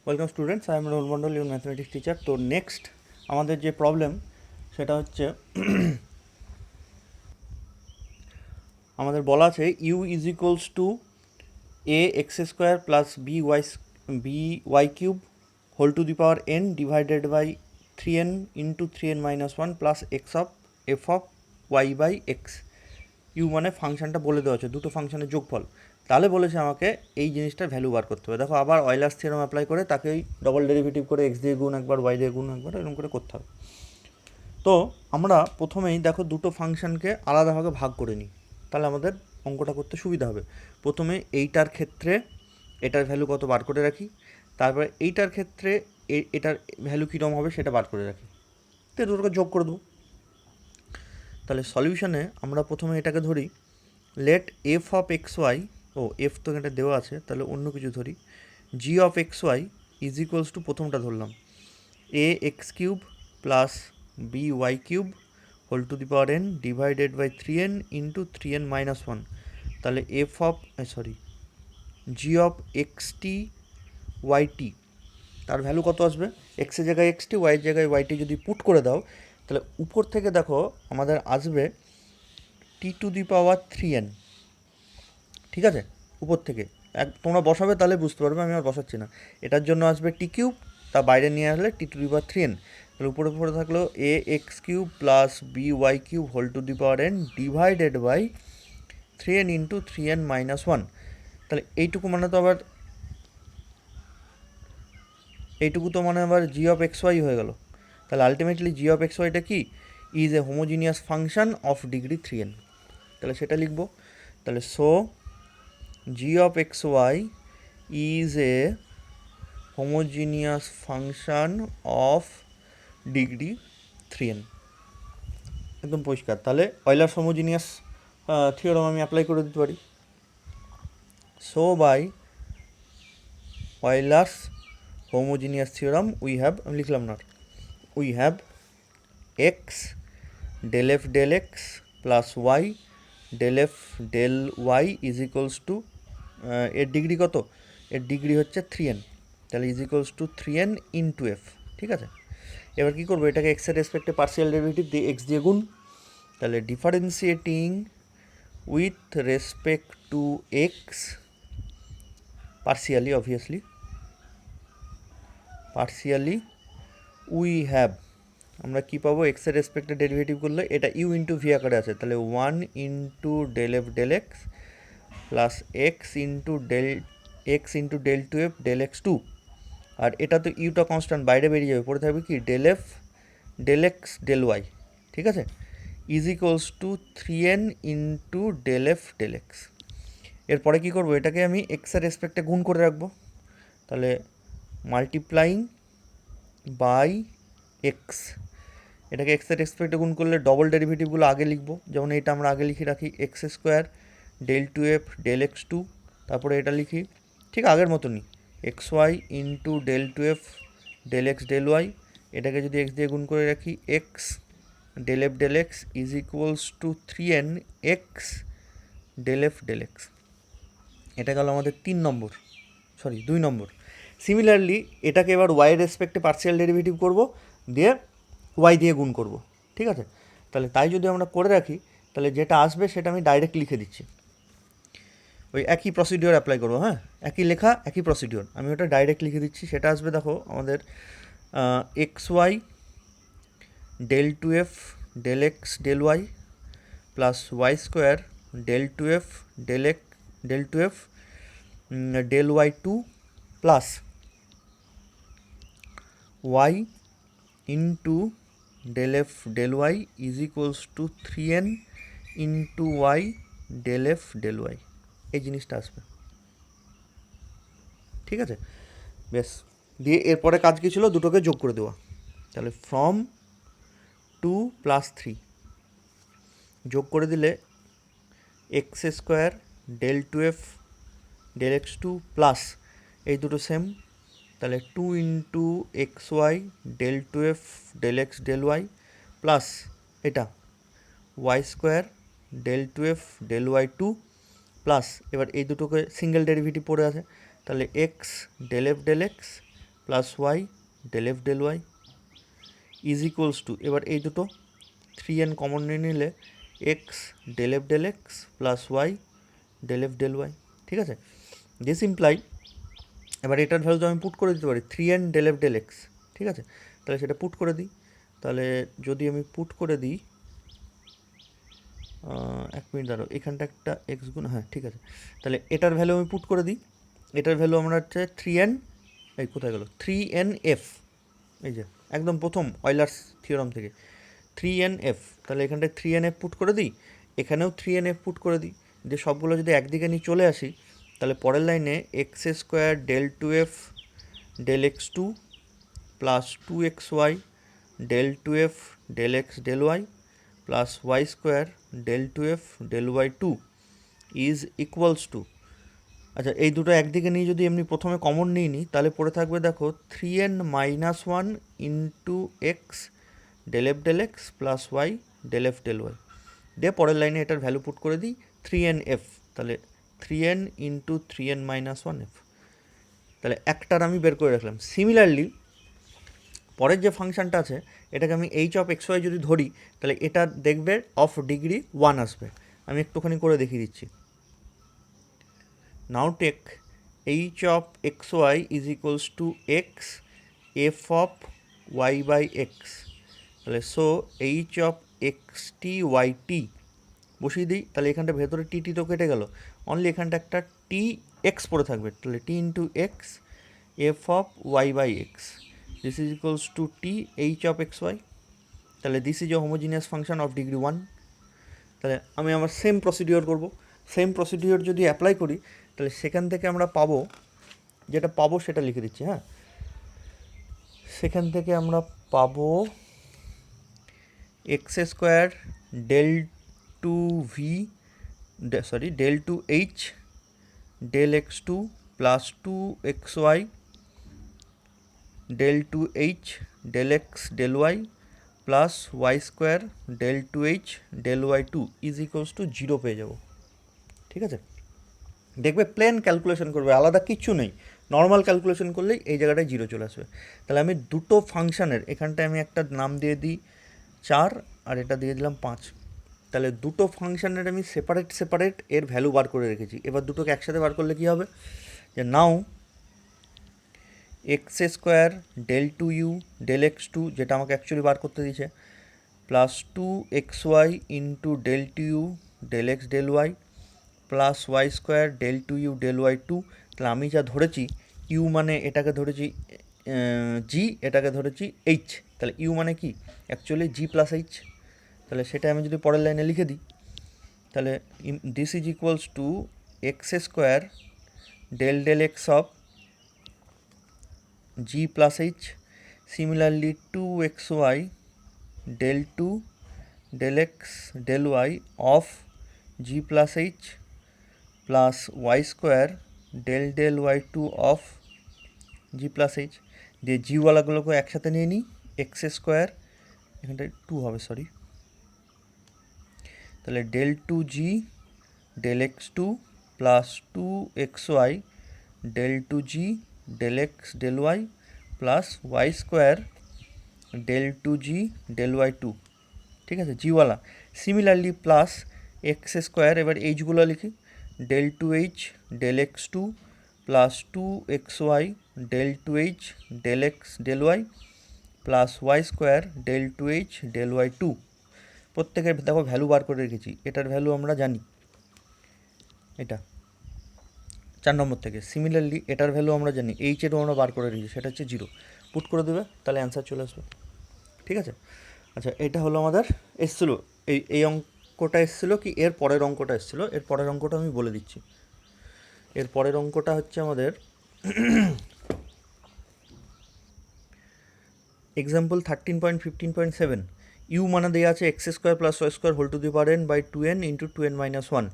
Welcome students, I am রোল Mondal, your mathematics teacher. তো next আমাদের যে প্রবলেম সেটা হচ্ছে আমাদের বলা আছে u is equals to a x square plus b y cube whole to the power n divided by 3n into 3n minus one plus f of y by x. U মানে ফাংশনটা বলে দেওয়া আছে, দুটো ফাংশনের যোগফল। তাহলে বলেছে আমাকে এই জিনিসটার ভ্যালু বার করতে হবে। দেখো আবার অয়েলার্স থিওরাম অ্যাপ্লাই করে তাকেই ডবল ডেরিভেটিভ করে এক্স দিয়ে গুণ একবার, ওয়াই দিয়ে গুণ একবার, এরকম করে করতে হবে। তো আমরা প্রথমেই দেখো দুটো ফাংশনকে আলাদাভাবে ভাগ করে নিই, তাহলে আমাদের অঙ্কটা করতে সুবিধা হবে। প্রথমে এইটার ক্ষেত্রে এটার ভ্যালু কত বার করে রাখি, তারপরে এইটার ক্ষেত্রে এটার ভ্যালু কীরকম হবে সেটা বার করে রাখি, তো দুটোকে যোগ করে দেবো। তাহলে সলিউশনে আমরা প্রথমে এটাকে ধরি let f of x y, f তো এটা দেওয়া আছে, তাহলে অন্য কিছু ধরি, g of x y is equals to, প্রথমটা ধরলাম a x cube plus b y cube whole to the power n divided by 3n into 3n minus one. তাহলে f of g of x t y t, তার value কত আসবে, এক্সের জায়গায় x টি, ওয়াইয়ের জায়গায় ওয়াই টি যদি put করে দাও, তাহলে উপর থেকে দেখো আমাদের আসবে টি টু দি পাওয়ার 3n। ঠিক আছে, উপর থেকে তোমরা বসাবে তাহলে বুঝতে পারবে, আমি আর বসাচ্ছি না। এটার জন্য আসবে টি কিউব, তা বাইরে নিয়ে আসলে টি টু দি পাওয়ার 3n। তাহলে উপরে উপরে থাকলো a x cube plus b y cube whole to the power n divided by 3n into 3n minus one. তাহলে এইটুকু তো মানে আবার জি অফ এক্স ওয়াই হয়ে গেল। তাহলে আলটিমেটলি জি অফ এক্স ওয়াইটা কি, is a homogeneous function of degree 3n। তাহলে সেটা লিখবো। তাহলে g of xy is a homogeneous function of degree 3n। একদম পরিষ্কার। তাহলে অয়েলার্স হোমোজিনিয়াস থিওরাম আমি অ্যাপ্লাই করে দিতে পারি। So by Euler's homogeneous theorem we have, আমি লিখলাম না, we have x del F del x plus y del F del y is equals to, এর ডিগ্রি কত, এর ডিগ্রি হচ্ছে 3n, তাহলে is equals to 3n into f. ঠিক আছে, এবার কী করবো, এটাকে এক্সের রেসপেক্টে পার্সিয়াল ডেরিভেটিভ দিয়ে এক্স দিয়ে গুণ। তাহলে differentiating with respect to x partially, obviously partially we have, আমরা কী পাবো, এক্সের রেসপেক্টে ডেরিভেটিভ করলে এটা ইউ ইন্টু ভি আকারে আছে, তাহলে 1 into del F del x plus x into del two F del x two. আর এটা তো ইউটা কনস্ট্যান্ট, বাইরে বেরিয়ে যাবে, পড়ে থাকবে কি del F del x del y. ঠিক আছে, is equals to 3n into del F del x. এরপরে কী করবো, এটাকে আমি এক্সের রেসপেক্টে গুণ করে রাখবো। তাহলে মাল্টিপ্লাইং বাই এক্স, এটাকে এক্সের রেসপেক্টে গুণ করলে ডবল ডেরিভেটিভগুলো আগে লিখবো, যেমন এটা আমরা আগে লিখে রাখি x square del two F del x two, তারপরে এটা লিখি ঠিক আগের মতনই x y into del two F del x del y. এটাকে যদি এক্স দিয়ে গুণ করে রাখি x del F del x is equals to 3n x del F del x. এটা গেল আমাদের 2 নম্বর। সিমিলারলি এটাকে এবার ওয়াইয়ের রেসপেক্টে পার্সিয়াল ডেরিভেটিভ করব, দিয়ে ওয়াই দিয়ে গুণ করব। ঠিক আছে, তাহলে তাই যদি আমরা করে রাখি, তাহলে যেটা আসবে সেটা আমি ডাইরেক্ট লিখে দিচ্ছি, ওই একই প্রসিডিওর অ্যাপ্লাই করবো। হ্যাঁ, একই লেখা একই প্রসিডিওর, আমি ওটা ডাইরেক্ট লিখে দিচ্ছি। সেটা আসবে দেখো আমাদের x y del two F del x del y plus y square del two F del two F del y two plus y into del F del y is equals to 3n into y del F del y, এই জিনিসটা আসবে। ঠিক আছে, বেশ, দিয়ে এরপরে কাজ কী ছিল, দুটোকে যোগ করে দেওয়া। তাহলে ফ্রম 2 প্লাস 3 যোগ করে দিলে x square del two F del x two plus এই দুটো সেম, তাহলে 2 into x y del two F del x del y plus এটা y square del two F del y two plus, এবার এই দুটোকে সিঙ্গেল ডেরিভেটিভ পড়ে আছে, তাহলে x del F del x plus y del F del y is equals to, এবার এই দুটো 3n কমন নিয়ে নিলে x del F del x plus y del F del y. ঠিক আছে, দিস ইমপ্লাই, এবার এটার ভ্যালু তো আমি পুট করে দিতে পারি 3n del F del x. ঠিক আছে, তাহলে সেটা পুট করে দিই। তাহলে যদি আমি পুট করে দিই, 1 মিনিট দাঁড়াও, এখানটা একটা এক্স গুণ, হ্যাঁ ঠিক আছে, তাহলে এটার ভ্যালু আমি পুট করে দিই। এটার ভ্যালু আমরা হচ্ছে 3n, এই কোথায় গেল 3nf, এই যে একদম প্রথম অয়লার্স থিওরাম থেকে 3nf, তাহলে এখানটায় 3nf পুট করে দিই, এখানেও 3nf পুট করে দিই, দিয়ে সবগুলো যদি একদিকে নিয়ে চলে আসি, তাহলে পরের লাইনে x square del two F del x two plus 2xy del two F del x del y plus y square del two F del y two is equals to, আচ্ছা এই দুটো একদিকে নিয়ে যদি এমনি প্রথমে কমন নিই নি, তাহলে পড়ে থাকবে দেখো 3n minus one into x del F del x plus y del F del y, দিয়ে পরের লাইনে এটার ভ্যালু পুট করে দিই 3nf, তাহলে 3n into 3n minus one F, তাহলে একটার আমি বের করে রাখলাম। সিমিলারলি পরের যে ফাংশানটা আছে এটাকে আমি এইচ অফ এক্স ওয়াই যদি ধরি, তাহলে এটা দেখবে অফ ডিগ্রি 1 আসবে। আমি একটুখানি করে দেখিয়ে দিচ্ছি। Now take h of x y is equals to x f of y by x, তাহলে so h of x t y t বসিয়ে দিই, তাহলে এখানটা ভেতরে টি টি তো কেটে গেল, অনলি এখানটা একটা টি এক্স পড়ে থাকবে, তাহলে t into x f of y by x, this is equals to t h of x y, তাহলে this is a homogeneous function of degree 1। তাহলে আমি আমার সেম প্রসিডিওর করব, সেম প্রসিডিওর যদি অ্যাপ্লাই করি, তাহলে সেখান থেকে আমরা পাবো, যেটা পাবো সেটা লিখে দিচ্ছি, হ্যাঁ, সেখান থেকে আমরা পাবো x square del two v del two h del x two plus 2xy del two h del x del y plus y square del two h del y two is equals to 0 পেয়ে যাব। ঠিক আছে, দেখবে plane calculation করবে, আলাদা কিচ্ছু নেই, normal calculation করলেই এই জায়গাটায় 0 চলে আসবে। তাহলে আমি দুটো ফাংশানের এখানটায় আমি একটা নাম দিয়ে দিই 4 আর এটা দিয়ে দিলাম 5, তাহলে দুটো ফাংশানের আমি সেপারেট এর ভ্যালু বার করে রেখেছি। এবার দুটোকে একসাথে বার করলে কী হবে, যে now x square del two u del x two, যেটা আমাকে অ্যাকচুয়ালি বার করতে দিয়েছে, plus 2xy into del two u del x del y plus y square del two u del y two. তাহলে আমি যা ধরেছি ইউ মানে এটাকে ধরেছি জি, এটাকে ধরেছি এইচ, তাহলে ইউ মানে কি অ্যাকচুয়ালি জি প্লাস এইচ, তাহলে সেটা আমি যদি পরের লাইনে লিখে দিই, তাহলে this is equals to x square del del x of g plus h, similarly 2xy del two del x del y of g plus h plus y square del del y two of g plus h, দিয়ে জিওয়ালাগুলোকে একসাথে নিয়ে নিই, x square এখানটায় 2 হবে, sorry, তাহলে del two g del x two plus 2xy del two g del x del y plus y square del two g del y two. ঠিক আছে, জিওয়ালা, সিমিলারলি প্লাস এক্স স্কোয়ার, এবার এইচগুলো লিখি, del two h del x two plus 2xy del two h del x del y plus y square del two h del y two. প্রত্যেকের দেখো value বার করে রেখেছি, এটার ভ্যালু আমরা জানি, এটা 4 নম্বর থেকে। সিমিলারলি এটার ভ্যালু আমরা জানি, এইচেরও আমরা বার করে রেখেছি, সেটা হচ্ছে 0, পুট করে দেবে, তাহলে অ্যান্সার চলে আসবে। ঠিক আছে, আচ্ছা এটা হলো আমাদের এসছিলো, এই অঙ্কটা এসছিলো কি এর পরের অঙ্কটা এসছিলো, এর পরের অঙ্কটা আমি বলে দিচ্ছি। এর পরের অঙ্কটা হচ্ছে আমাদের এক্সাম্পল 13.15.7, ইউ মানে দেওয়া আছে x square plus y square whole to the power n by 2n into 2n minus 1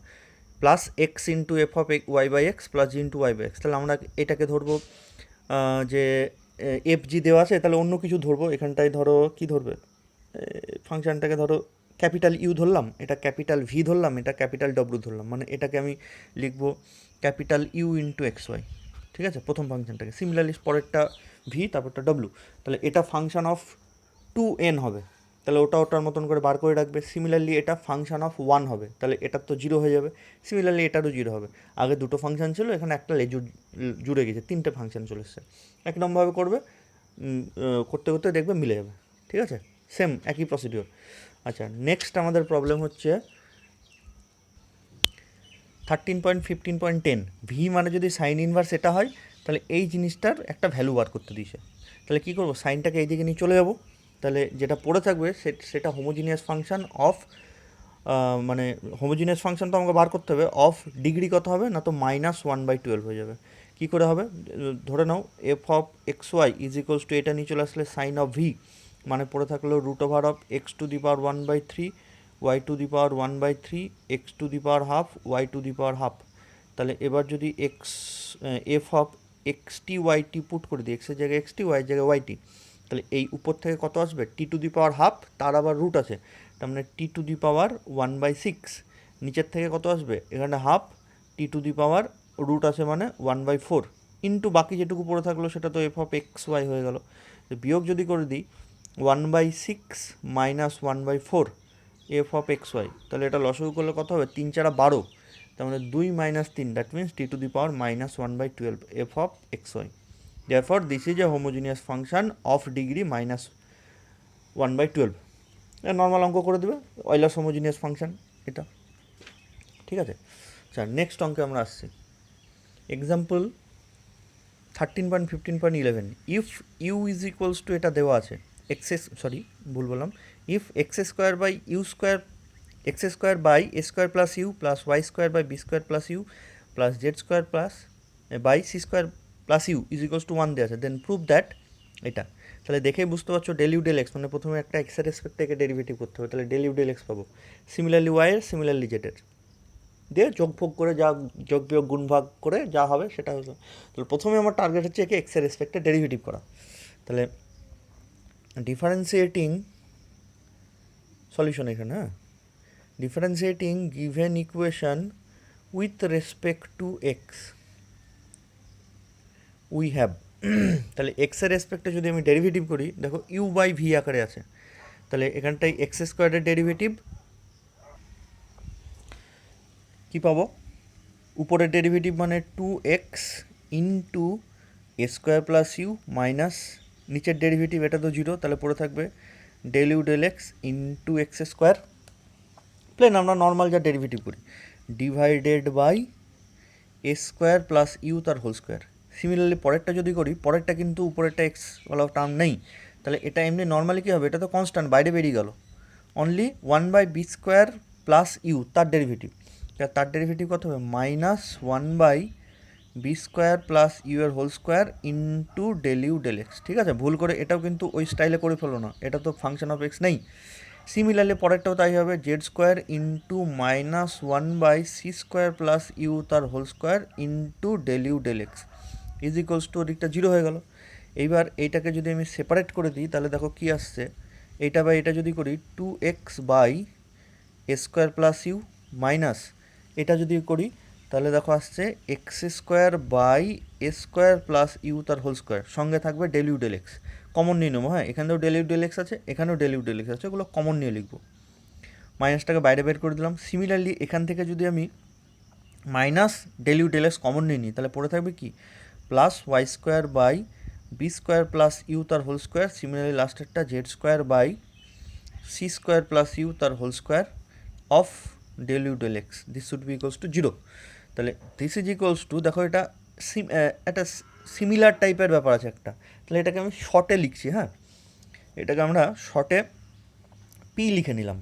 plus x into f of y by x plus g into y by x. তাহলে আমরা এটাকে ধরবো যে F G দেওয়া আছে, তাহলে অন্য কিছু ধরবো, এখানটায় ধরো কি ধরবে, ফাংশানটাকে ধরো ক্যাপিটাল ইউ ধরলাম, এটা ক্যাপিটাল ভি ধরলাম, এটা ক্যাপিটাল ডব্লিউ ধরলাম, মানে এটাকে আমি লিখবো capital u into x y. ঠিক আছে, প্রথম ফাংশনটাকে। সিমিলারলি পরেরটা ভি, তারপরটা ডব্লু। তাহলে এটা ফাংশন অফ 2n হবে, তাহলে ওটা ওটার মতন করে বার করে রাখবে। সিমিলারলি এটা ফাংশন অফ 1 হবে, তাহলে এটার তো 0 হয়ে যাবে। সিমিলারলি এটারও 0 হবে। আগে দুটো ফাংশন ছিল, এখানে একটা জুড়ে গেছে, 3টে ফাংশন চলে এসছে। একরকমভাবে করবে, করতে করতে দেখবে মিলে যাবে। ঠিক আছে, সেম একই প্রসিডিওর। আচ্ছা, নেক্সট আমাদের প্রবলেম হচ্ছে 13.15.10। ভি মানে যদি সাইন ইনভার্স এটা হয়, তাহলে এই জিনিসটার একটা ভ্যালু বার করতে দিয়েছে। তাহলে কী করবো, সাইনটাকে এই দিকে নিয়ে চলে যাবো। তাহলে যেটা পড়ে থাকবে সেটা হোমোজিনিয়াস ফাংশন অফ, মানে হোমোজিনিয়াস ফাংশন তো আমাকে বার করতে হবে। অফ ডিগ্রি কত হবে না, তো -1/12 হয়ে যাবে। কী করে হবে, ধরে নাও f of x y is equals to, এটা নিয়ে চলে আসলে সাইন অফ ভি মানে পড়ে থাকলো √(x⁻1/3 y⁻1/3 x⁻½ y⁻½ তাহলে এবার যদি f of x t y t put করে দিই, এক্সের জায়গায় এক্সটি, ওয়াইয়ের জায়গায় ওয়াইটি, তাহলে এই উপর থেকে কত আসবে, t⁻½ তার আবার রুট আছে, তার মানে t⁻1/6। নিচের থেকে কত আসবে, এখানে হাফ, t⁻, রুট আছে মানে 1/4 ইন্টু বাকি যেটুকু পড়ে থাকলো সেটা তো এফ অফ এক্স ওয়াই হয়ে গেল। বিয়োগ যদি করে দিই 1/6 - 1/4 এফ অফ এক্স ওয়াই, তাহলে এটা লসাগু করলে কত হবে, 3 × 12, তার মানে 2 - 3, that means t⁻−1/12 f of x y. Therefore, this is a homogeneous function of degree -1/12। Normal অঙ্ক করে দেবে, অয়লার্স হোমোজিনিয়াস ফাংশন এটা। ঠিক আছে, স্যার নেক্সট অঙ্কে আমরা আসছি। Example 13.15.11। If u is equals to, এটা দেওয়া আছে ভুল বললাম, if x² by u square, x² by a² plus u plus y² by b² plus u plus z² plus by c² plus u is equals to 1 দেওয়া আছে, দেন prove that এটা। তাহলে দেখেই বুঝতে পারছো ডেল ইউ ডেল এক্স মানে প্রথমে একটা এক্সের রেসপেক্ট থেকে ডেরিভেটিভ করতে হবে, তাহলে ডেল ইউ ডেল এক্স পাবো। সিমিলারলি ওয়াইয়ের, সিমিলারলি জেডের দিয়ে যোগ ফোগ করে যা যোগ বিয়োগ গুণ ভাগ করে যা হবে সেটা হলো। তাহলে প্রথমে আমার টার্গেট হচ্ছে একে এক্সের রেসপেক্টে ডেরিভেটিভ করা। তাহলে ডিফারেন্সিয়েটিং সলিউশন এখানে, হ্যাঁ, differentiating given equation with respect to x we have. তাহলে এক্সের রেসপেক্টে যদি আমি ডেরিভেটিভ করি, দেখো u/v আকারে আছে, তাহলে এখানটায় x² ডেরিভেটিভ কী পাবো, উপরের ডেরিভেটিভ মানে 2x into a² plus u minus নিচের ডেরিভেটিভ এটা তো 0, তাহলে পড়ে থাকবে del u del x into x², plain আমরা নর্মাল যা ডেরিভেটিভ করি, divided by a² plus u তার হোল স্কোয়ার। সিমিলারলি পরেরটা যদি করি, পরেরটা কিন্তু উপরেরটা এক্স ওয়ালা টার্ম নেই, তাহলে এটা এমনি নর্মালি কী হবে, এটা তো কনস্ট্যান্ট বাইরে বেরিয়ে গেল, অনলি 1/b² প্লাস ইউ তার ডেরিভেটিভ, তার ডেরিভেটিভ কত হবে, -1/b² প্লাস ইউ এর whole square into del u del x. ঠিক আছে, ভুল করে এটাও কিন্তু ওই স্টাইলে করে ফেলো না, এটা তো ফাংশন অফ এক্স নেই। সিমিলারলি পরেরটাও তাই হবে, z² ইন্টু -1/c² প্লাস ইউ তার whole square into del u del x is equals to, দিকটা 0 হয়ে গেল। এইবার এইটাকে যদি আমি সেপারেট করে দিই, তাহলে দেখো কী আসছে, এইটা বাই এটা যদি করি 2x by a² plus u minus এটা যদি করি, তাহলে দেখো আসছে x² by a² plus u তার হোল স্কোয়ার, সঙ্গে থাকবে del u del x, common নিয়ে নেবো। হ্যাঁ, এখানেও ডেল ইউ ডেল এক্স আছে, এখানেও ডেল ইউ ডেল এক্স আছে, ওগুলো কমন নিয়ে লিখবো, মাইনাসটাকে বাইরে বের করে দিলাম। সিমিলারলি এখান থেকে যদি আমি minus del u del x common নিয়ে নিই, তাহলে পড়ে থাকবে কি, plus y² by b² plus u তার হোল স্কোয়ার, সিমিলারলি লাস্টেরটা z² by c² plus u তার whole square of del u del x, this should be equals to 0। তাহলে দিস ইজ ইকুয়ালস টু, দেখো এটা একটা সিমিলার টাইপের ব্যাপার আছে একটা, তাহলে এটাকে আমি শর্টে লিখছি। হ্যাঁ, এটাকে আমরা শর্টে পি লিখে নিলাম।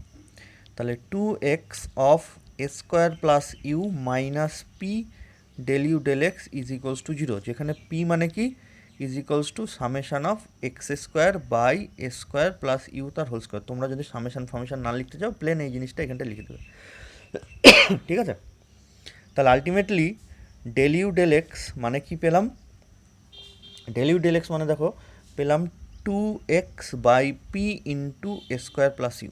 তাহলে 2x of a² plus u minus p del u del x is equals to 0, যেখানে পি মানে কি, is equals to summation of x² by a² plus u তার হোল স্কোয়ার। তোমরা যদি সামেশান ফামেশান না লিখতে চাও, প্লেন এই জিনিসটা এখানটা লিখে দেবে। ঠিক আছে, তাহলে ultimately del u del x মানে কি পেলাম, ডেল ইউ ডেল এক্স মানে দেখো পেলাম 2x by p into a² plus u.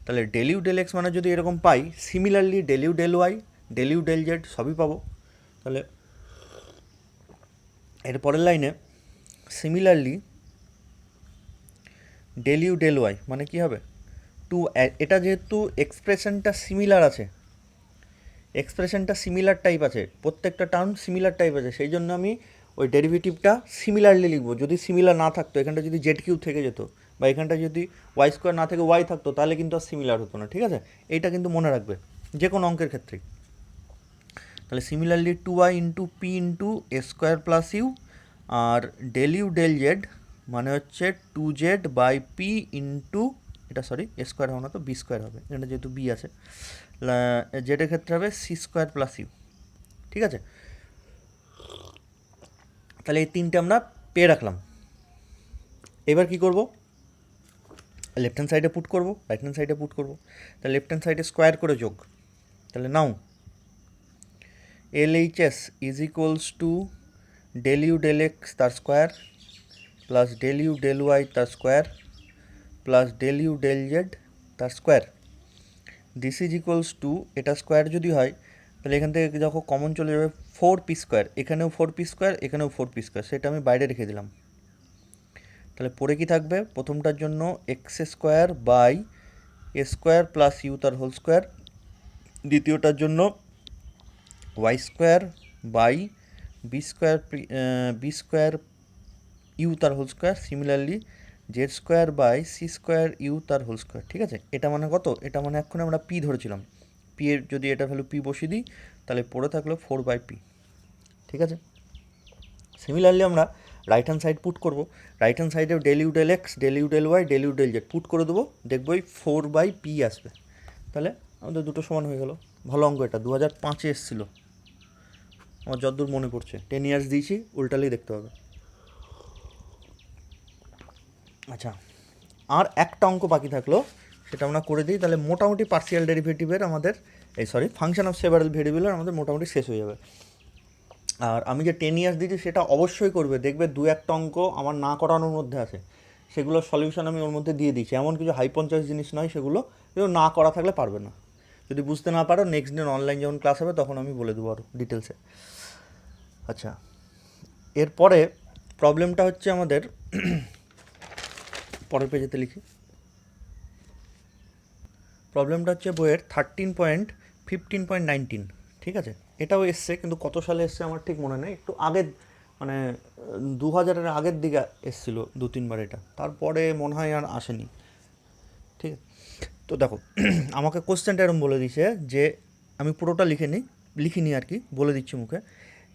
তাহলে ডেল ইউ ডেল এক্স মানে যদি এরকম পাই, similarly del u del y, del u del z সবই পাবো। তাহলে এর পরের লাইনে similarly del u del y মানে কী হবে টু, এটা যেহেতু এক্সপ্রেশনটা সিমিলার আছে, এক্সপ্রেশনটা সিমিলার টাইপ আছে, প্রত্যেকটা টার্ম সিমিলার টাইপ আছে, সেই জন্য আমি ওই ডেরিভেটিভটা সিমিলারলি লিখবো। যদি সিমিলার না থাকতো, এখানটা যদি জেড কিউ থেকে যেত বা এখানটা যদি ওয়াই স্কোয়ার না থেকে ওয়াই থাকতো, তাহলে কিন্তু আর সিমিলার হতো না। ঠিক আছে, এইটা কিন্তু মনে রাখবে যে কোনো অঙ্কের ক্ষেত্রেই। তাহলে similarly two y into p into a square plus u, আর ডেল ইউ ডেল জেড মানে হচ্ছে two z by p into, এটা সরি এ স্কোয়ার হবে না তো বি স্কোয়ার হবে, এটা যেহেতু বি আছে, জেডের ক্ষেত্রে হবে সি স্কোয়ার প্লাস ইউ। ঠিক আছে, তাহলে এই তিনটে আমরা পেয়ে রাখলাম। এবার কি করব, লেফট হ্যান্ড সাইডে পুট করব, রাইট হ্যান্ড সাইডে পুট করব। তাহলে লেফট হ্যান্ড সাইডে স্কোয়ার করে যোগ, তাহলে now LHS is equals to del u del x তার square plus del u del y তার square plus del u del z তার square. This is equals to, এটা স্কোয়ার যদি হয় তাহলে এখান থেকে যখন কমন চলে যাবে ফোর পি স্কোয়ার, এখানেও ফোর পি স্কোয়ার, এখানেও ফোর পি স্কোয়ার, সেটা আমি বাইরে রেখে দিলাম। তাহলে পরে কি থাকবে, প্রথমটার জন্য x square by a square plus u তার হোল স্কোয়ার, দ্বিতীয়টার জন্য y square by b square u তার whole square, similarly z square by c square u তার হোল স্কোয়ার। ঠিক আছে, এটা মানে কত, এটা মানে এখন আমরা পি ধরেছিলাম, পি এর যদি এটা ভ্যালু পি বসিয়ে দিই তাহলে পড়ে থাকলো ফোর বাই পি। ঠিক আছে, সিমিলারলি আমরা রাইট হ্যান্ড সাইড পুট করবো, রাইট হ্যান্ড সাইডে del u del x del u del y del u del z put করে দেবো, দেখবো এই ফোর বাই পি আসবে। তাহলে আমাদের দুটো সমান হয়ে গেল। ভালো অঙ্ক, এটা 2005-এ এসেছিলো আমার যতদূর মনে পড়ছে, 10 ইয়ার্স দিয়েছি, উল্টালেই দেখতে হবে। আচ্ছা, আর একটা অঙ্ক বাকি থাকলো, সেটা আমরা করে দিই, তাহলে মোটামুটি পার্সিয়াল ডেরিভেটিভের আমাদের ফাংশন অফ সেভারাল ভেরিয়েবলের আমাদের মোটামুটি শেষ হয়ে যাবে। আর আমি যে 10 ইয়ার্স দিয়েছি সেটা অবশ্যই করবে, দেখবে দু একটা অঙ্ক আমার না করানোর মধ্যে আছে, সেগুলোর সলিউশন আমি ওর মধ্যে দিয়ে দিচ্ছি। এমন কিছু হাই পঞ্চাশ জিনিস নয় সেগুলো, কিন্তু না করা থাকলে পারবে না। যদি বুঝতে না পারো, নেক্সট দিন অনলাইন যখন ক্লাস হবে তখন আমি বলে দেবো আরও ডিটেলসে। আচ্ছা, এরপরে প্রবলেমটা হচ্ছে আমাদের পরের পেজেতে লিখি, প্রবলেমটা হচ্ছে বইয়ের 13.15.19। ঠিক আছে, এটাও এসছে, কিন্তু কত সালে এসছে আমার ঠিক মনে নেই, একটু আগের মানে 2000-এর আগের দিকে এসেছিলো 2-3 বার, এটা তারপরে মনে হয় আর আসেনি। ঠিক আছে, তো দেখো আমাকে কোশ্চেনটা এরকম বলে দিছে যে, আমি পুরোটা লিখিনি আর কি, বলে দিচ্ছি মুখে,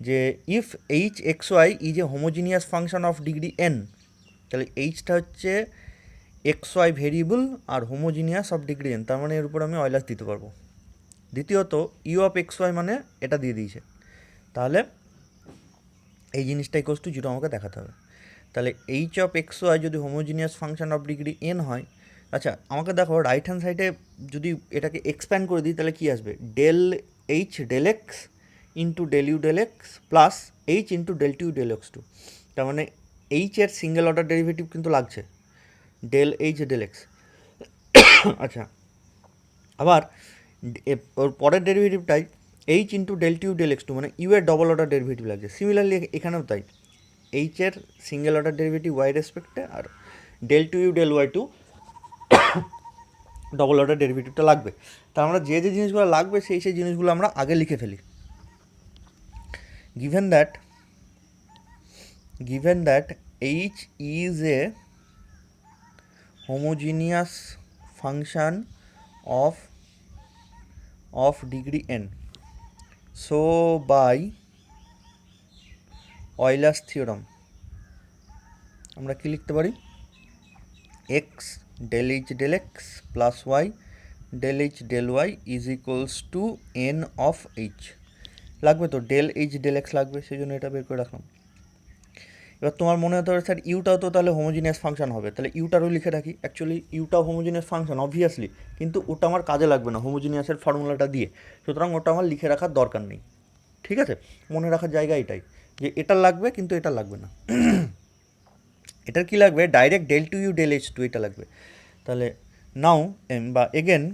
যে if h x y is a homogeneous function of degree n, তাহলে এইচটা হচ্ছে এক্স ওয়াই ভেরিয়েবল আর হোমোজিনিয়াস অফ ডিগ্রি এন, তার মানে এর উপর আমি অয়লাস দিতে পারবো। দ্বিতীয়ত ইউ অফ এক্স ওয়াই মানে এটা দিয়ে দিয়েছে, তাহলে এই জিনিসটা ইকুয়ালস টু 0 আমাকে দেখাতে হবে। তাহলে এইচ অফ এক্স ওয়াই যদি homogeneous function of degree N হয়, আচ্ছা আমাকে দেখো রাইট হ্যান্ড সাইডে যদি এটাকে এক্সপ্যান্ড করে দিই তাহলে কী আসবে, del h del x into del u del x plus h into del two del x two, তার মানে এইচের সিঙ্গেল অর্ডার ডেরিভেটিভ কিন্তু লাগছে, ডেল এইচ ডেল এক্স। আচ্ছা, আবার ওর পরের ডেরিভেটিভটাই h into del two del x two, মানে ইউ এর ডবল অর্ডার ডেরিভেটিভ লাগছে। সিমিলারলি এখানেও তাই, এইচের সিঙ্গেল অর্ডার ডেরিভেটিভ ওয়াই রেসপেক্টে, আর del two u del y two double order ডেরিভেটিভটা লাগবে। তার আমরা যে যে জিনিসগুলো লাগবে সেই জিনিসগুলো আমরা আগে লিখে ফেলি। given that h is a homogeneous function of degree n, so by Euler's theorem আমরা কি লিখতে পারি, x del h del x plus y del h del y is equals to n of h লাগবে, তো del h del x লাগবে, সেই জন্য এটা বের করে রাখলাম। এবার তোমার মনে হতে পারে স্যার ইউটাও তো তাহলে হোমোজিনিয়াস ফাংশন হবে, তাহলে ইউটারও লিখে রাখি। অ্যাকচুয়ালি ইউটাও হোমোজিনিয়াস ফাংশন অবভিয়াসলি, কিন্তু ওটা আমার কাজে লাগবে না হোমোজিনিয়াসের ফর্মুলাটা দিয়ে, সুতরাং ওটা আমার লিখে রাখার দরকার নেই। ঠিক আছে, মনে রাখার জায়গা এটাই, যে এটা লাগবে কিন্তু এটা লাগবে না। এটার কি লাগবে, direct del two u del h two, এটা লাগবে। তাহলে নাও বা again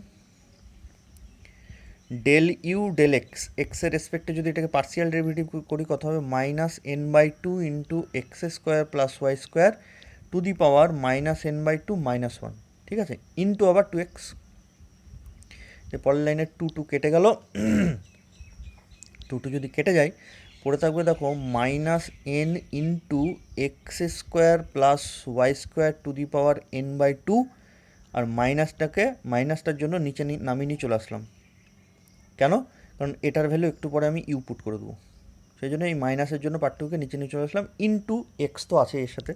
del u del x, এক্সের রেসপেক্টে যদি এটাকে পার্সিয়াল ডেরিভেটিভ করি কত হবে, minus n by two into x square plus y square two the power minus n by two minus one, ঠিক আছে, ইন্টু আবার টু এক্স। পরের লাইনে টু টু কেটে গেল, টু টু যদি কেটে যায় পড়ে থাকবে দেখো minus n into x square plus y square two the power n by two, আর মাইনাসটার জন্য নিচে নামিয়ে নিয়ে চলে আসলাম। কেন? কারণ এটার ভ্যালু একটু পরে আমি ইউ পুট করে দেবো, সেই জন্য এই মাইনাসের জন্য পার্টটুকে নিচে নিয়ে চলে আসলাম, ইন্টু এক্স তো আছে এর সাথে।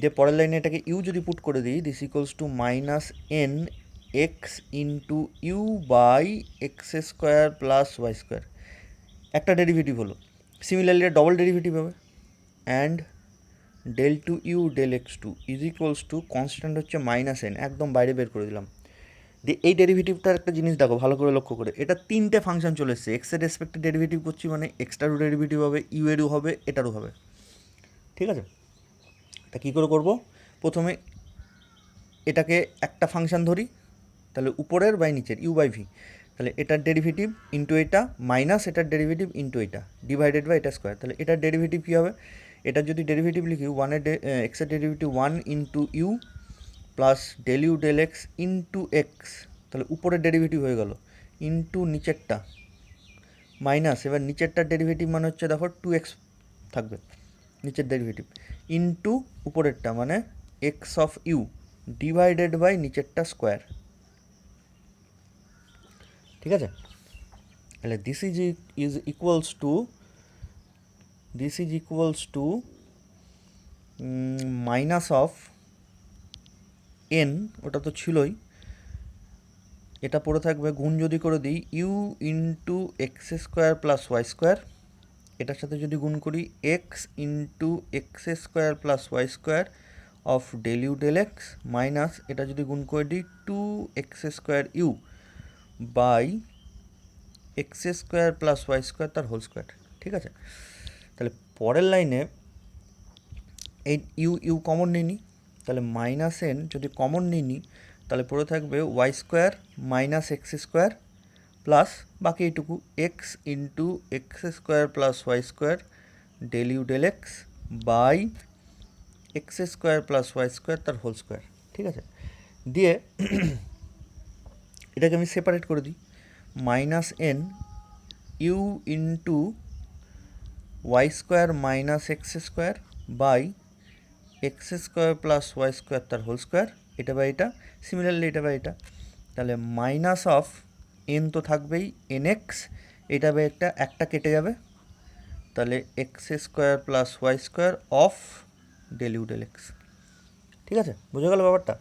যে পরের লাইনে এটাকে ইউ যদি পুট করে দিই, this equals to minus n x into u by x square plus y square, একটা ডেরিভেটিভ হলো। সিমিলারলি ডবল ডেরিভেটিভ হবে, and del two u del x two is equals to constant হচ্ছে minus n, একদম বাইরে বের করে দিলাম। দিয়ে এই ডেরিভেটিভটার একটা জিনিস দেখো ভালো করে লক্ষ্য করে, এটা তিনটে ফাংশন চলে এসছে, এক্সের রেসপেক্টে ডেরিভেটিভ করছি মানে এক্সটারও ডেরিভেটিভ হবে, ইউ এরও হবে, এটারও হবে, ঠিক আছে। তা কী করে করবো, প্রথমে এটাকে একটা ফাংশন ধরি, তাহলে উপরের বাই নিচের ইউ বাই ভি, তাহলে এটার ডেরিভেটিভ ইন্টু এটা মাইনাস এটার ডেরিভেটিভ ইন্টু এটা ডিভাইডেড বাই এটা স্কোয়ার, তাহলে এটার ডেরিভেটিভ কী হবে, এটার যদি ডেরিভেটিভ লিখি এক্সের derivative one into u plus del u del x into x, তাহলে উপরের ডেরিভেটিভ হয়ে গেল, ইন্টু নিচেরটা মাইনাস, এবার নিচেরটার ডেরিভেটিভ মানে হচ্ছে দেখো টু এক্স থাকবে নিচের ডেরিভেটিভ, ইন্টু উপরেরটা মানে x of u divided by নিচেরটা স্কোয়ার, ঠিক আছে। তাহলে this is equals to minus of n, ওটা তো ছিলই, এটা পড়ে থাকবে গুণ যদি করে দিই u into x square plus y square, এটার সাথে যদি গুণ করি x into x square plus y square of del u del x, minus এটা যদি গুণ করে দিই two x square u by x square plus y square তার হোল স্কোয়ার, ঠিক আছে। তাহলে পরের লাইনে এই ইউ ইউ কমন নিই নি, তাহলে মাইনাস এন যদি কমন নিই তাহলে পড়ে থাকবে y square minus x square plus বাকি এইটুকু x into x square plus y square del u del x by x square plus y square তার হোল স্কোয়ার, ঠিক আছে। দিয়ে এটাকে আমি সেপারেট করে দিই, minus n u into y square minus x square by x square plus y square তার whole square, এটা বাই এটা, সিমিলারলি এটা বাই এটা, তাহলে মাইনাস অফ এন তো থাকবেই এন এক্স, এটা বাই একটা কেটে যাবে, তাহলে x square plus y square of del u del x, ঠিক আছে। বুঝে গেল ব্যাপারটা,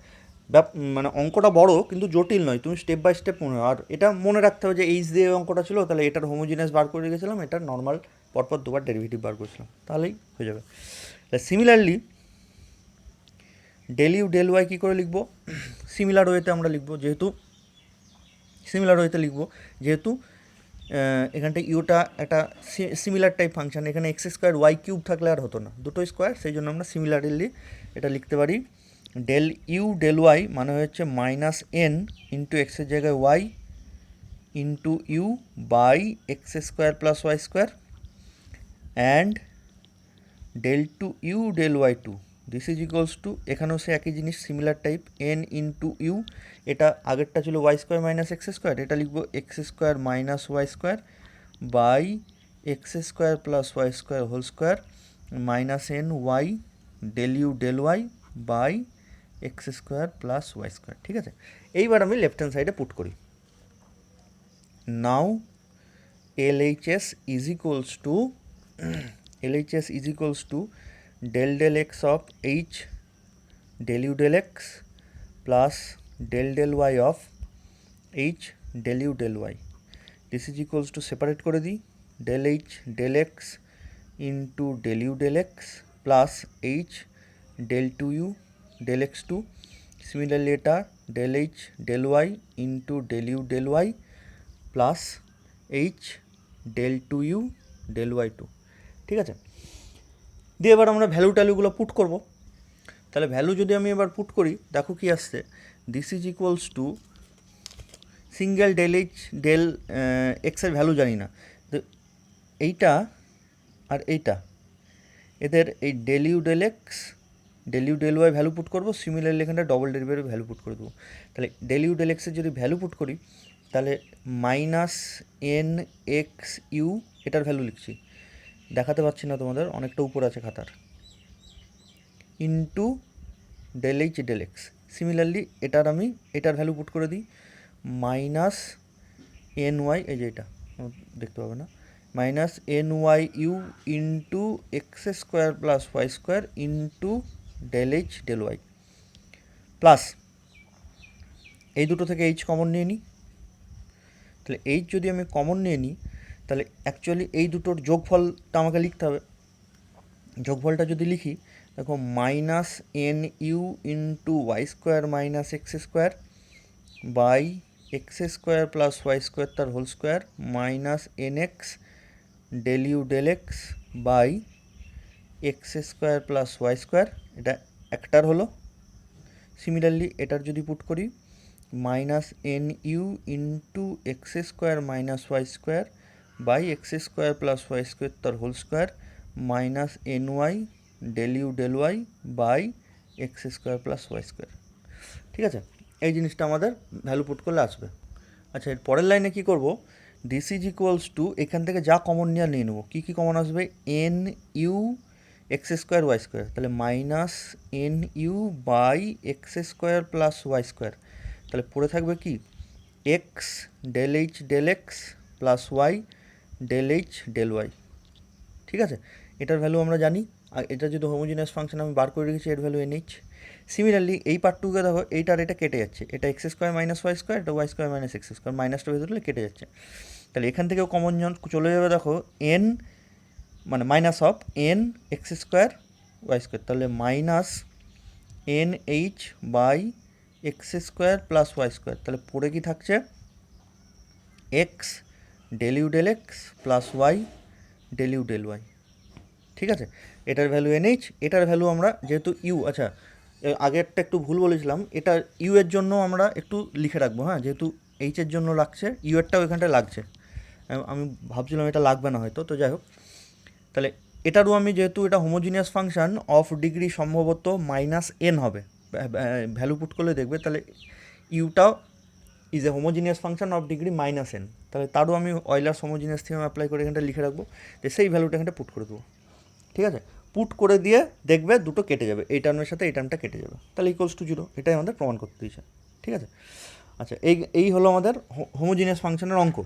মানে অঙ্কটা বড় কিন্তু জটিল নয়, তুমি স্টেপ বাই স্টেপ মনে, আর এটা মনে রাখতে হবে যে এইচ দিয়ে অঙ্কটা ছিল, তাহলে এটার হোমোজিনিয়াস বার করে রেখেছিলাম, এটার নর্মাল পরপর দুবার ডেরিভেটিভ বার করেছিলাম, তাহলেই হয়ে যাবে। Similarly del u del y কী করে লিখবো, সিমিলার ওয়েতে আমরা লিখবো, যেহেতু এখানটা ইউটা একটা সিমিলার টাইপ ফাংশন, এখানে এক্স স্কোয়ার ওয়াই কিউব থাকলে আর হতো না, দুটো স্কোয়ার, সেই জন্য আমরা সিমিলারলি এটা লিখতে পারি ডেল ইউ ডেল ওয়াই মানে হচ্ছে মাইনাস এন ইন্টু এক্সের জায়গায় y into u by x square plus y square and del two u del y two, this is equals to, এখানেও সে একই জিনিস similar type n into u, এটা আগেরটা ছিল y square minus x square, এটা লিখবো x square minus y square by x square plus y square whole square minus n y del u del y by x square plus y square, ঠিক আছে। এইবার আমি left hand সাইডে put করি, নাও LHS is equals to del del x of h del u del x plus del y of h del u del y, this is equals to separate করে দিই del h del x into del u del x plus h del 2u del x2, similarly এটা del h del y into del u del y plus h del 2u del y2, ঠিক আছে। দিয়ে এবার আমরা ভ্যালুগুলো put করব, তাহলে value যদি আমি এবার পুট করি দেখো কি আসছে, this is equals to single del h del এক্সের ভ্যালু জানি না, তো এইটা আর এইটা এদের এই del u del x del u del y value put করবো, সিমিলারলি এখানটা ডবল ডেরিভেটিভ ভ্যালু পুট করে দেবো। তাহলে ডেল ইউ ডেল এক্সের যদি ভ্যালু পুট করি তাহলে মাইনাস এন এক্স ইউ এটার ভ্যালু লিখছি, দেখাতে পাচ্ছি না তোমাদের, অনেকটা উপর আছে খাতার, into del h del x. Similarly এটার ভ্যালু পুট করে দিই, মাইনাস এন ওয়াই, এই যে এটা দেখতে পাবে না, minus n y u into x square plus y square into del h del y, plus এই দুটো থেকে এইচ কমন নিয়ে নিই। তাহলে এইচ যদি আমি কমন নিয়ে নিই তাহলে অ্যাকচুয়ালি এই দুটোর যোগফলটা আমাকে লিখতে হবে। যোগফলটা যদি লিখি দেখো, minus n u into y square minus x square by x square plus y square তার whole square minus n x del u del x by x square plus y square, এটা একটার হলো। সিমিলারলি এটার যদি put করি, minus n u into x square minus y square by x square plus y square তার whole square minus n y del u del y by x square plus y square. ঠিক আছে, এই জিনিসটা আমাদের value put করলে আসবে। আচ্ছা, এর পরের লাইনে কী করবো, দিস ইজ ইকুয়ালস টু, এখান থেকে যা কমন নিয়ে নেবো, কী কী কমন আসবে, n u x square y square, তাহলে minus n u by x square plus y square, তাহলে পড়ে থাকবে কি, x del h del x plus y del h del y. ঠিক আছে, এটার ভ্যালু আমরা জানি, আর এটা যদি হোমোজিনিয়াস ফাংশন আমি বার করে রেখেছি, এর ভ্যালু এন এইচ। সিমিলারলি এই পার্টটুকে দেখো, এইটার এটা কেটে যাচ্ছে, এটা x square minus y square, এটা y square minus x square, মাইনাসটা ভেতরে কেটে যাচ্ছে, তাহলে এখান থেকেও কমন চলে যাবে, দেখো এন মানে minus of n x square y square, তাহলে minus n h by x square plus y square, তাহলে পড়ে কি থাকছে, x del u del x plus y del u del y. ঠিক আছে, এটার ভ্যালু এন এইচ, এটার ভ্যালু আমরা যেহেতু ইউ, আচ্ছা আগেরটা একটু ভুল বলেছিলাম, এটা ইউ এর জন্য আমরা একটু লিখে রাখবো, হ্যাঁ, যেহেতু এইচের জন্য লাগছে, ইউ এরটাও এখানটায় লাগছে, আমি ভাবছিলাম এটা লাগবে না হয়তো, তো যাই হোক, তাহলে এটারও আমি যেহেতু এটা হোমোজিনিয়াস ফাংশন অফ ডিগ্রি সম্ভবত মাইনাস এন হবে, ভ্যালু পুট করলে দেখবে, তাহলে ইউটাও is a homogeneous function of degree minus n, তাহলে তারও আমি অয়েলার্স হোমোজিনিয়াস থিওরাম অ্যাপ্লাই করে এখানটা লিখে রাখবো, যে সেই ভ্যালুটা এখানটা পুট করে দেবো। ঠিক আছে, পুট করে দিয়ে দেখবে দুটো কেটে যাবে, এই টার্মের সাথে এই টার্মটা কেটে যাবে, তাহলে ইকুয়ালস টু জিরো, এটাই আমাদের প্রমাণ করতে দিয়েছে। ঠিক আছে, আচ্ছা এই হলো আমাদের হোমোজিনিয়াস ফাংশনের অঙ্ক।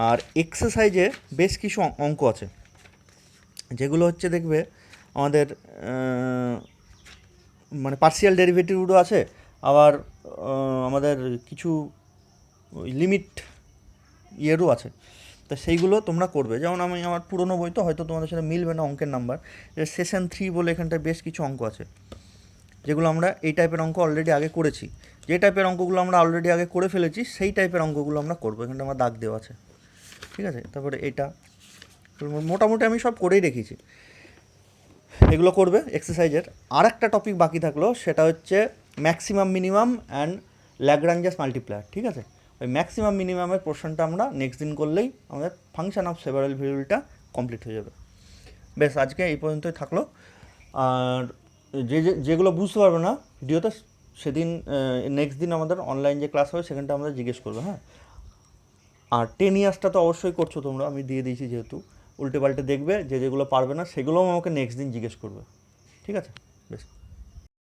আর এক্সারসাইজে বেশ কিছু অঙ্ক আছে, যেগুলো হচ্ছে দেখবে আমাদের মানে পার্সিয়াল ডেরিভেটিভও আছে, আবার আমাদের কিছু লিমিট ইয়েরও আছে, তা সেইগুলো তোমরা করবে। যেমন আমি আমার পুরনো বই তো হয়তো তোমাদের সাথে মিলবে না অঙ্কের নাম্বার, যে সেশন 3 বলে এখানটায় বেশ কিছু অঙ্ক আছে, যেগুলো আমরা এই টাইপের অঙ্ক অলরেডি আগে করেছি। যে টাইপের অঙ্কগুলো আমরা অলরেডি আগে করে ফেলেছি সেই টাইপের অঙ্কগুলো আমরা করবো, এখানটা আমার দাগ দেওয়া আছে। ঠিক আছে, তারপরে এটা মোটামুটি আমি সব করেই রেখেছি, এগুলো করবে এক্সারসাইজের। আর একটা টপিক বাকি থাকলো, সেটা হচ্ছে maximum minimum and Lagrange's multiplier. ঠিক আছে, ওই ম্যাক্সিমাম মিনিমামের পোর্শনটা আমরা নেক্সট দিন করলেই আমাদের ফাংশন অফ সেভারাল ভেরিয়েবলটা কমপ্লিট হয়ে যাবে। বেশ, আজকে এই পর্যন্তই থাকলো। আর যেগুলো বুঝতে পারবে না ভিডিওতে, সেদিন নেক্সট দিন আমাদের অনলাইন যে ক্লাস হবে সেখানটা আমাদের জিজ্ঞেস করবে, হ্যাঁ। আর 10 ইয়ার্সটা তো অবশ্যই করছো তোমরা, আমি দিয়ে দিয়েছি যেহেতু, উল্টে পাল্টে দেখবে, যেগুলো পারবে না সেগুলোও আমাকে নেক্সট দিন জিজ্ঞেস করবে। ঠিক আছে, বেশ।